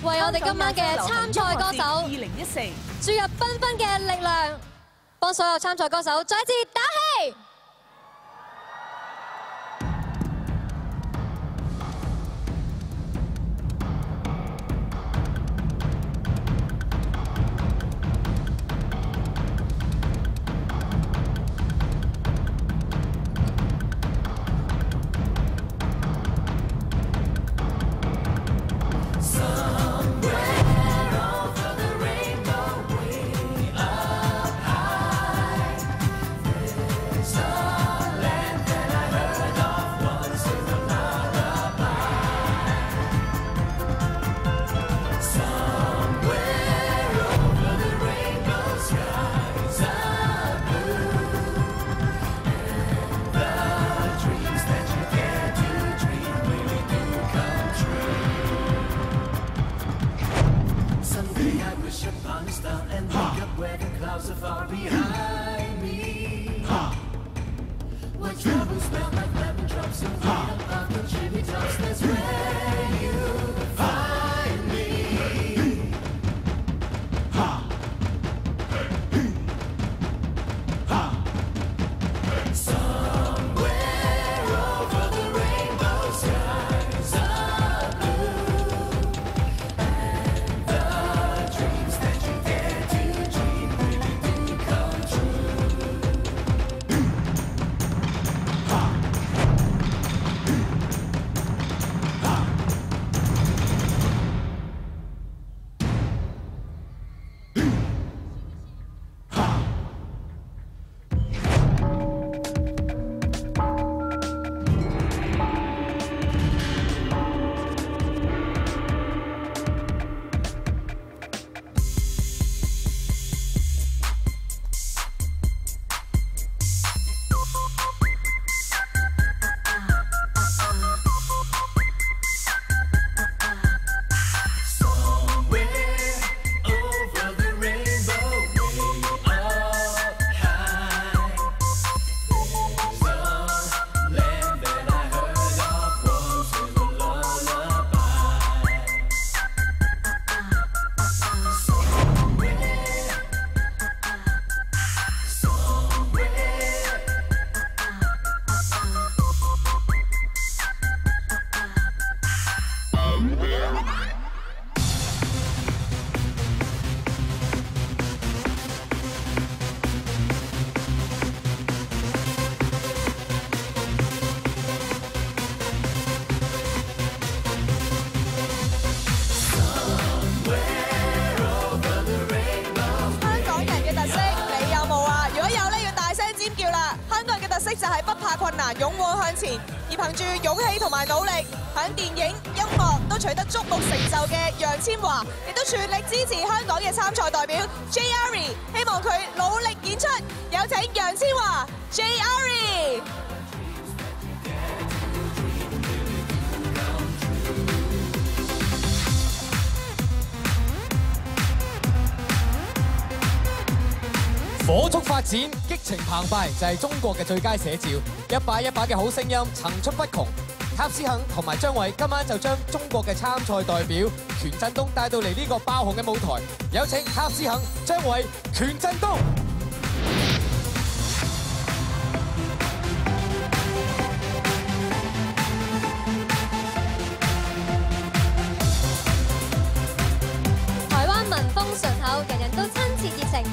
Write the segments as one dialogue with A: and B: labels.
A: 為我哋今晚嘅參賽歌手
B: 2014
A: 注入繽紛嘅力量，幫所有參賽歌手再一次打氣。
C: 就係不怕困難，勇往向前，而憑住勇氣同埋努力，喺電影、音樂都取得矚目成就嘅楊千嬅，亦都全力支持香港嘅參賽代表 J.Arie， 希望佢努力演出。有請楊千嬅 J.Arie。
D: 火速發展，激情澎湃，就係中國嘅最佳寫照。一把一把嘅好聲音層出不窮。塔斯肯同埋張偉今晚就將中國嘅參賽代表權振東帶到嚟呢個爆紅嘅舞台。有請塔斯肯、張偉、權振東。
A: 台灣民風順口，人人都親切熱情。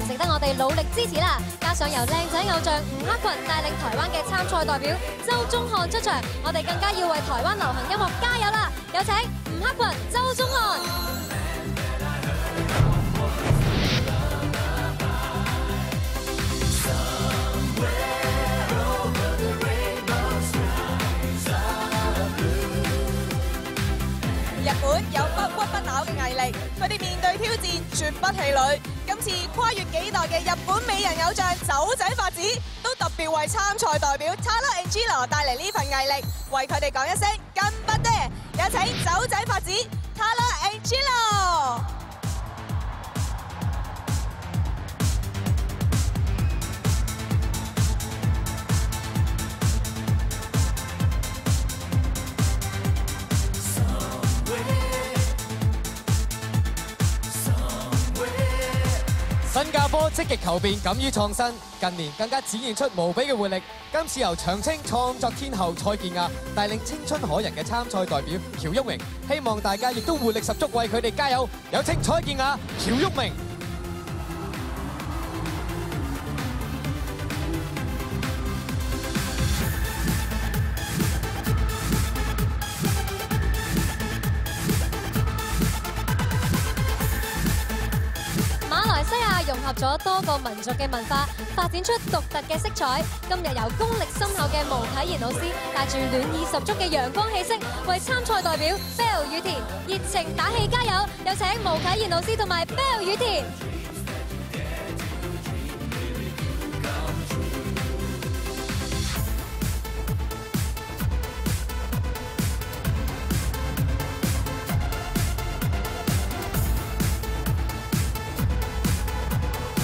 A: 值得我哋努力支持啦！加上由靚仔偶像吳克群帶領台灣嘅參賽代表周宗翰出場，我哋更加要為台灣流行音樂加油啦！有請吳克群、周宗翰。
C: 日本有不屈不撓嘅毅力，佢哋面對挑戰絕不氣餒。今次跨越幾代嘅日本美人偶像酒仔法子，都特別為參賽代表 Tara Angela 帶嚟呢份毅力，為佢哋講一聲更不得。有請酒仔法子 Tara Angela。
D: 新加坡積極求變，敢於創新，近年更加展現出無比嘅活力。今次由長青創作天后蔡健雅帶領青春可人嘅參賽代表喬旭明，希望大家亦都活力十足為佢哋加油。有請蔡健雅、喬旭明。
A: 西亞融合咗多個民族嘅文化，發展出獨特嘅色彩。今日由功力深厚嘅毛啟賢老師帶住暖意十足嘅陽光氣息，為參賽代表 Bell 雨田熱情打氣加油。有請毛啟賢老師同埋 Bell 雨田。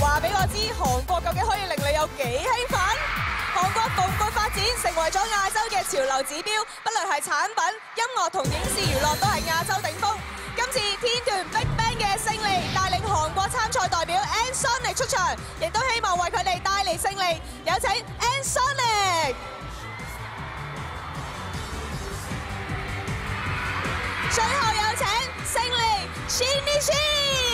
C: 話俾我知，韓國究竟可以令你有幾興奮？韓國蓬勃發展，成為咗亞洲嘅潮流指標，不論係產品、音樂同影視娛樂都係亞洲頂峰。今次天團 BigBang 嘅勝利，帶領韓國參賽代表 NSonic 出場，亦都希望為佢哋帶嚟勝利。有請 NSonic。最後有請勝利 Shin。